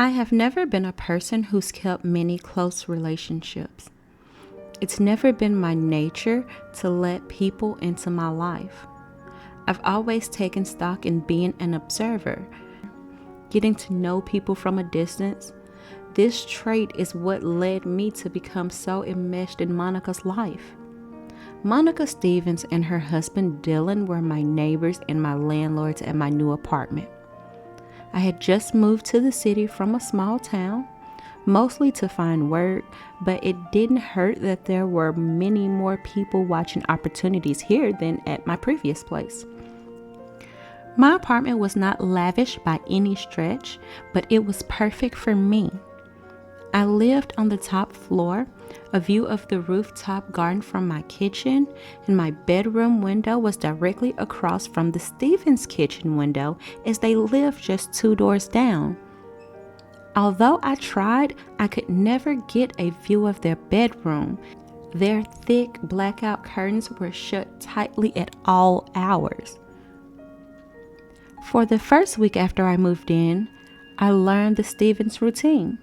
I have never been a person who's kept many close relationships. It's never been my nature to let people into my life. I've always taken stock in being an observer, getting to know people from a distance. This trait is what led me to become so enmeshed in Monica's life. Monica Stevens and her husband Dylan were my neighbors and my landlords at my new apartment. I had just moved to the city from a small town, mostly to find work, but it didn't hurt that there were many more people watching opportunities here than at my previous place. My apartment was not lavish by any stretch, but it was perfect for me. I lived on the top floor, a view of the rooftop garden from my kitchen, and my bedroom window was directly across from the Stevens kitchen window as they lived just 2 doors down. Although I tried, I could never get a view of their bedroom. Their thick blackout curtains were shut tightly at all hours. For the first week after I moved in, I learned the Stevens routine.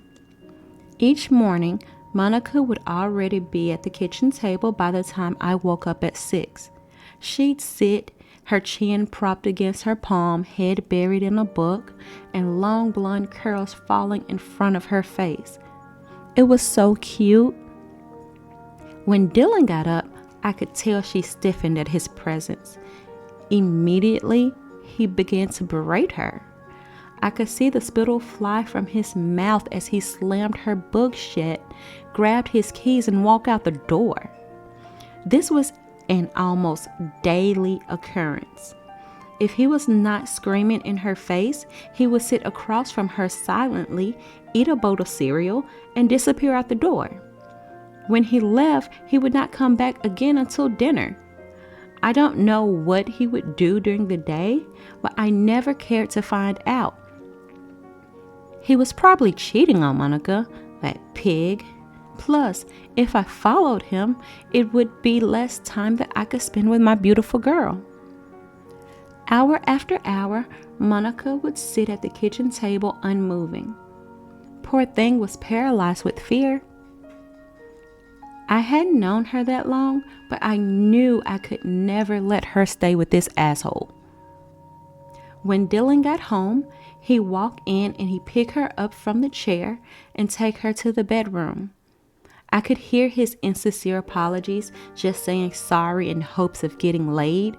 Each morning, Monica would already be at the kitchen table by the time I woke up at 6. She'd sit, her chin propped against her palm, head buried in a book, and long blonde curls falling in front of her face. It was so cute. When Dylan got up, I could tell she stiffened at his presence. Immediately, he began to berate her. I could see the spittle fly from his mouth as he slammed her book shut, grabbed his keys, and walked out the door. This was an almost daily occurrence. If he was not screaming in her face, he would sit across from her silently, eat a bowl of cereal, and disappear out the door. When he left, he would not come back again until dinner. I don't know what he would do during the day, but I never cared to find out. He was probably cheating on Monica, that pig. Plus, if I followed him, it would be less time that I could spend with my beautiful girl. Hour after hour, Monica would sit at the kitchen table unmoving. Poor thing was paralyzed with fear. I hadn't known her that long, but I knew I could never let her stay with this asshole. When Dylan got home, he walked in and he picked her up from the chair and take her to the bedroom. I could hear his insincere apologies, just saying sorry in hopes of getting laid.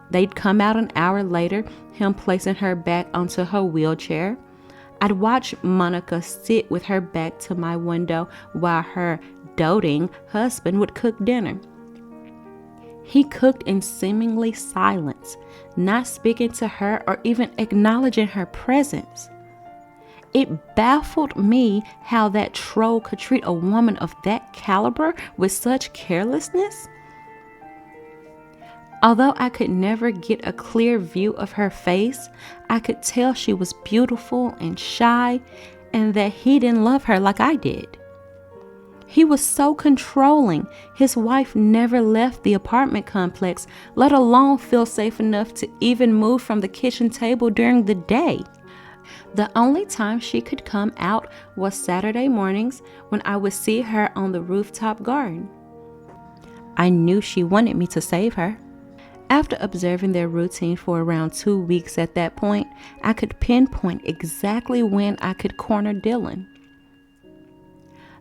They'd come out an hour later, him placing her back onto her wheelchair. I'd watch Monica sit with her back to my window while her doting husband would cook dinner. He cooked in seemingly silence, not speaking to her or even acknowledging her presence. It baffled me how that troll could treat a woman of that caliber with such carelessness. Although I could never get a clear view of her face, I could tell she was beautiful and shy, and that he didn't love her like I did. He was so controlling. His wife never left the apartment complex, let alone feel safe enough to even move from the kitchen table during the day. The only time she could come out was Saturday mornings when I would see her on the rooftop garden. I knew she wanted me to save her. After observing their routine for around 2 weeks at that point, I could pinpoint exactly when I could corner Dylan.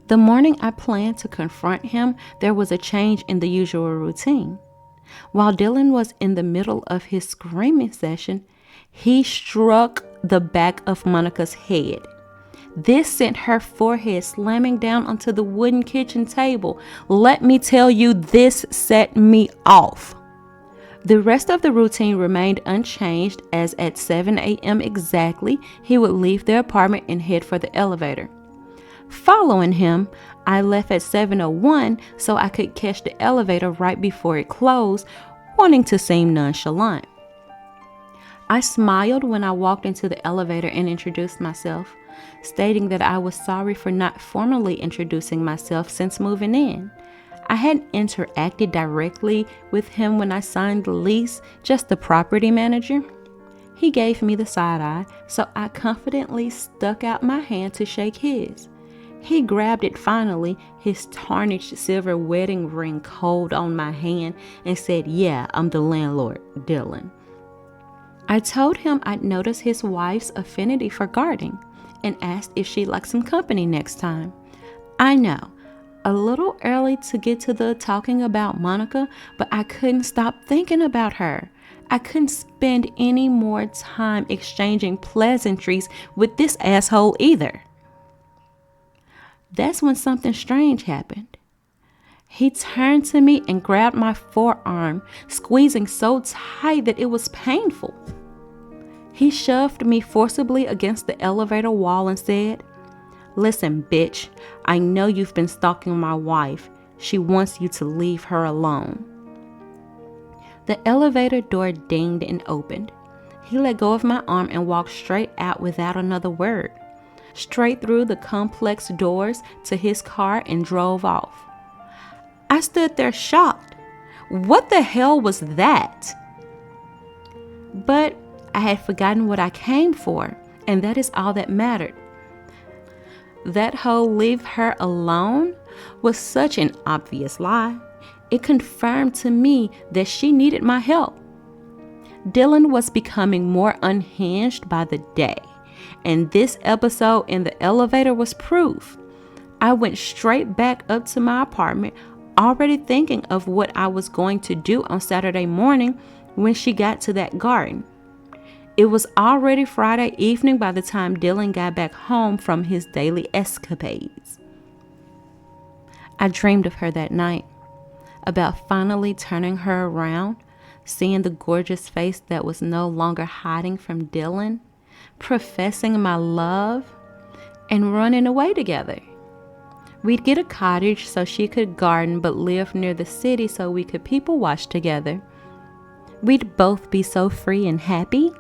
The morning I planned to confront him, there was a change in the usual routine. While Dylan was in the middle of his screaming session, he struck the back of Monica's head. This sent her forehead slamming down onto the wooden kitchen table. Let me tell you, this set me off. The rest of the routine remained unchanged, as at 7 a.m. exactly, he would leave the apartment and head for the elevator. Following him, I left at 7:01 so I could catch the elevator right before it closed, wanting to seem nonchalant. I smiled when I walked into the elevator and introduced myself, stating that I was sorry for not formally introducing myself since moving in. I hadn't interacted directly with him when I signed the lease, just the property manager. He gave me the side eye, so I confidently stuck out my hand to shake his. He grabbed it finally, his tarnished silver wedding ring cold on my hand, and said, "Yeah, I'm the landlord, Dylan." I told him I'd noticed his wife's affinity for gardening and asked if she'd like some company next time. I know, a little early to get to the talking about Monica, but I couldn't stop thinking about her. I couldn't spend any more time exchanging pleasantries with this asshole either. That's when something strange happened. He turned to me and grabbed my forearm, squeezing so tight that it was painful. He shoved me forcibly against the elevator wall and said, "Listen, bitch, I know you've been stalking my wife. She wants you to leave her alone." The elevator door dinged and opened. He let go of my arm and walked straight out without another word, straight through the complex doors to his car and drove off. I stood there shocked. What the hell was that? But I had forgotten what I came for, and that is all that mattered. That whole "leave her alone" was such an obvious lie. It confirmed to me that she needed my help. Dylan was becoming more unhinged by the day, and this episode in the elevator was proof. I went straight back up to my apartment, already thinking of what I was going to do on Saturday morning when she got to that garden. It was already Friday evening by the time Dylan got back home from his daily escapades. I dreamed of her that night, about finally turning her around, seeing the gorgeous face that was no longer hiding from Dylan, professing my love, and running away together. We'd get a cottage so she could garden, but live near the city so we could people watch together. We'd both be so free and happy.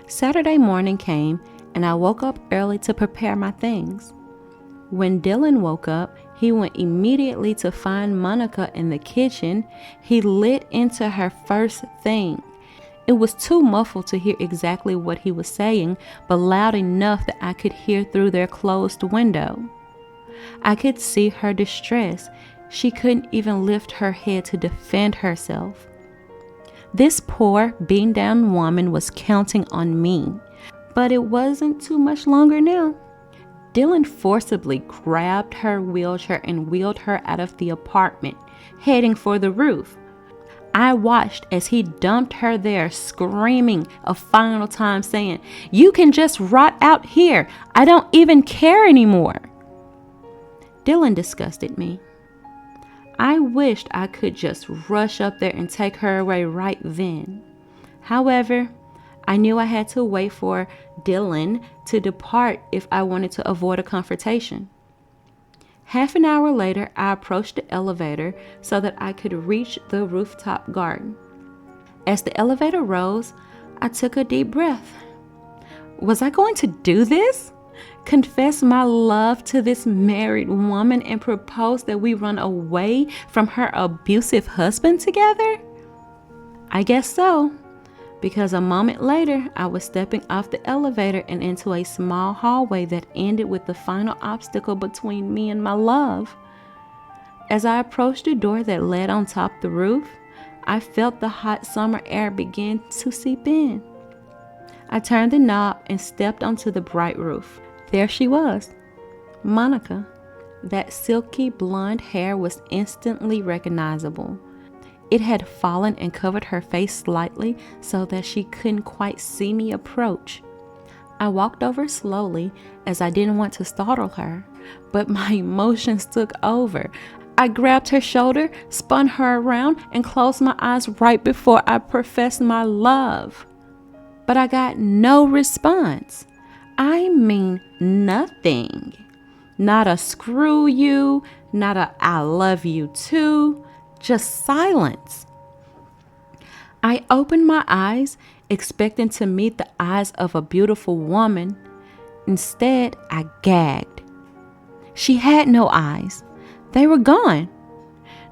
Saturday morning came, and I woke up early to prepare my things. When Dylan woke up, he went immediately to find Monica in the kitchen. He lit into her first thing. It was too muffled to hear exactly what he was saying, but loud enough that I could hear through their closed window. I could see her distress. She couldn't even lift her head to defend herself. This poor, beaten-down woman was counting on me, but it wasn't too much longer now. Dylan forcibly grabbed her wheelchair and wheeled her out of the apartment, heading for the roof. I watched as he dumped her there, screaming a final time, saying, "You can just rot out here. I don't even care anymore." Dylan disgusted me. I wished I could just rush up there and take her away right then. However, I knew I had to wait for Dylan to depart if I wanted to avoid a confrontation. Half an hour later, I approached the elevator so that I could reach the rooftop garden. As the elevator rose, I took a deep breath. Was I going to do this? Confess my love to this married woman and propose that we run away from her abusive husband together? I guess so, because a moment later, I was stepping off the elevator and into a small hallway that ended with the final obstacle between me and my love. As I approached the door that led on top the roof, I felt the hot summer air begin to seep in. I turned the knob and stepped onto the bright roof. There she was, Monica. That silky blonde hair was instantly recognizable. It had fallen and covered her face slightly so that she couldn't quite see me approach. I walked over slowly as I didn't want to startle her, but my emotions took over. I grabbed her shoulder, spun her around, and closed my eyes right before I professed my love. But I got no response. I mean nothing. Not a "screw you," not a "I love you too," just silence. I opened my eyes, expecting to meet the eyes of a beautiful woman. Instead, I gagged. She had no eyes. They were gone.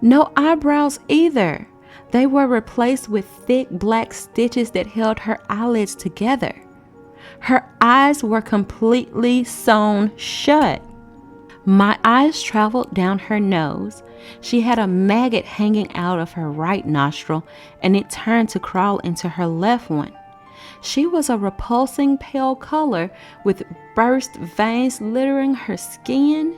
No eyebrows either. They were replaced with thick black stitches that held her eyelids together. Her eyes were completely sewn shut. My eyes traveled down her nose. She had a maggot hanging out of her right nostril, and it turned to crawl into her left one. She was a repulsing pale color with burst veins littering her skin.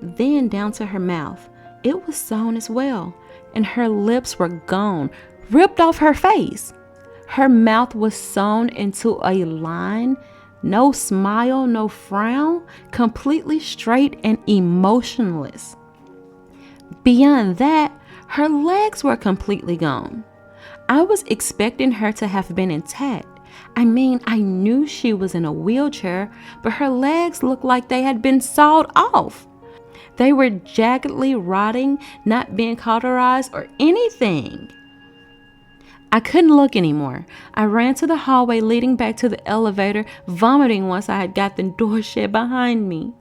Then down to her mouth. It was sewn as well, and her lips were gone, ripped off her face. Her mouth was sewn into a line, no smile, no frown, completely straight and emotionless. Beyond that, her legs were completely gone. I was expecting her to have been intact. I mean, I knew she was in a wheelchair, but her legs looked like they had been sawed off. They were jaggedly rotting, not being cauterized or anything. I couldn't look anymore. I ran to the hallway leading back to the elevator, vomiting once I had got the door shut behind me.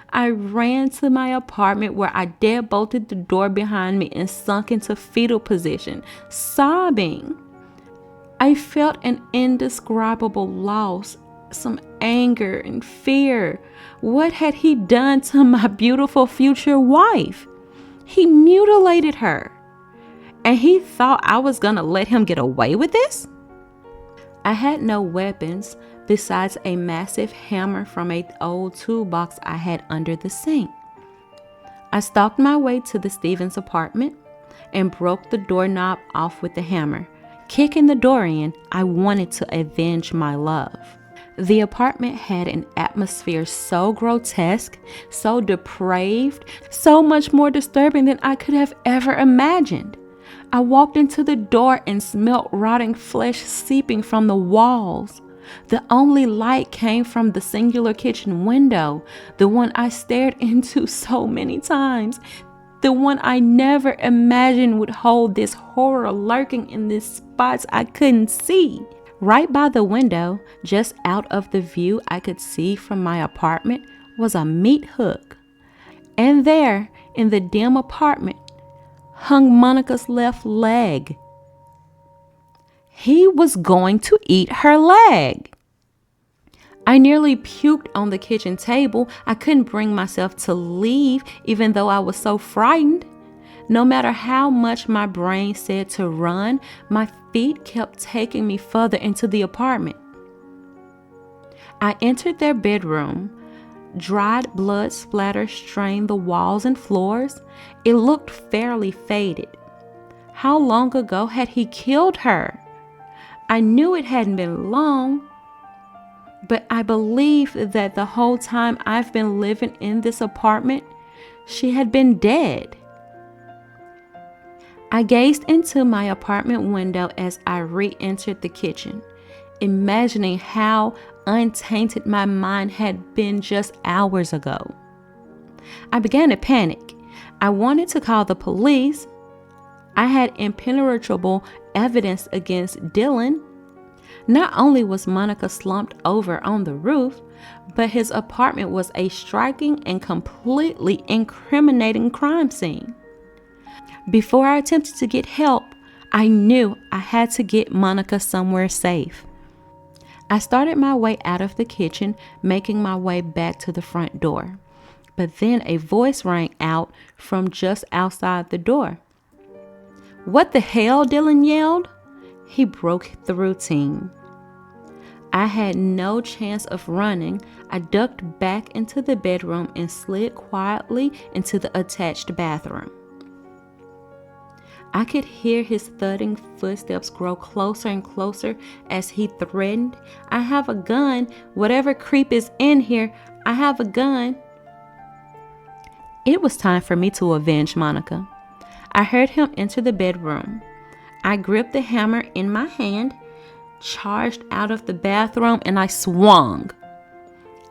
I ran to my apartment where I deadbolted the door behind me and sunk into fetal position, sobbing. I felt an indescribable loss, some anger and fear. What had he done to my beautiful future wife? He mutilated her. And he thought I was gonna let him get away with this? I had no weapons besides a massive hammer from an old toolbox I had under the sink. I stalked my way to the Stevens apartment and broke the doorknob off with the hammer. Kicking the door in, I wanted to avenge my love. The apartment had an atmosphere so grotesque, so depraved, so much more disturbing than I could have ever imagined. I walked into the door and smelt rotting flesh seeping from the walls. The only light came from the singular kitchen window, the one I stared into so many times, the one I never imagined would hold this horror lurking in these spots I couldn't see. Right by the window, just out of the view I could see from my apartment, was a meat hook. And there, in the dim apartment, hung Monica's left leg. He was going to eat her leg. I nearly puked on the kitchen table. I couldn't bring myself to leave, even though I was so frightened. No matter how much my brain said to run, my feet kept taking me further into the apartment. I entered their bedroom. Dried blood splatter stained the walls and floors. It looked fairly faded. How long ago had he killed her? I knew it hadn't been long, but I believed that the whole time I've been living in this apartment, she had been dead. I gazed into my apartment window as I re-entered the kitchen, imagining how untainted my mind had been just hours ago. I began to panic. I wanted to call the police. I had impenetrable evidence against Dylan. Not only was Monica slumped over on the roof, but his apartment was a striking and completely incriminating crime scene. Before I attempted to get help, I knew I had to get Monica somewhere safe. I started my way out of the kitchen, making my way back to the front door. But then a voice rang out from just outside the door. "What the hell?" Dylan yelled. He broke the routine. I had no chance of running. I ducked back into the bedroom and slid quietly into the attached bathroom. I could hear his thudding footsteps grow closer and closer as he threatened, "I have a gun. Whatever creep is in here, I have a gun." It was time for me to avenge Monica. I heard him enter the bedroom. I gripped the hammer in my hand, charged out of the bathroom, and I swung.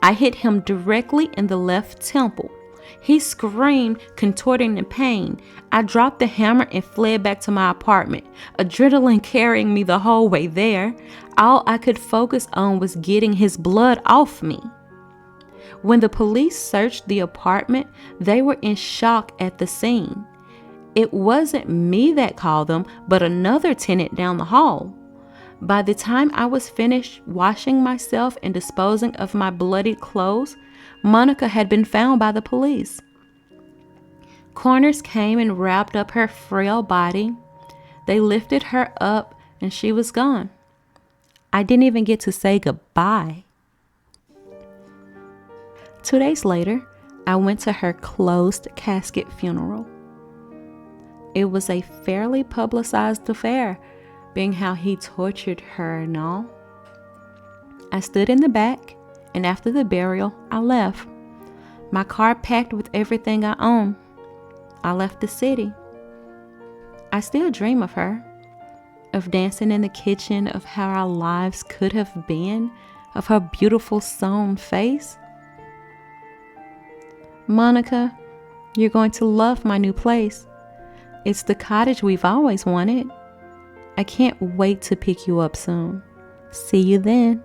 I hit him directly in the left temple. He screamed, contorting in pain. I dropped the hammer and fled back to my apartment, adrenaline carrying me the whole way there. All I could focus on was getting his blood off me. When the police searched the apartment, they were in shock at the scene. It wasn't me that called them, but another tenant down the hall. By the time I was finished washing myself and disposing of my bloodied clothes, Monica had been found by the police. Coroners came and wrapped up her frail body. They lifted her up and she was gone. I didn't even get to say goodbye. 2 days later, I went to her closed casket funeral. It was a fairly publicized affair, being how he tortured her and all. I stood in the back, and after the burial, I left. My car packed with everything I own. I left the city. I still dream of her, of dancing in the kitchen, of how our lives could have been, of her beautiful sewn face. Monica, you're going to love my new place. It's the cottage we've always wanted. I can't wait to pick you up soon. See you then.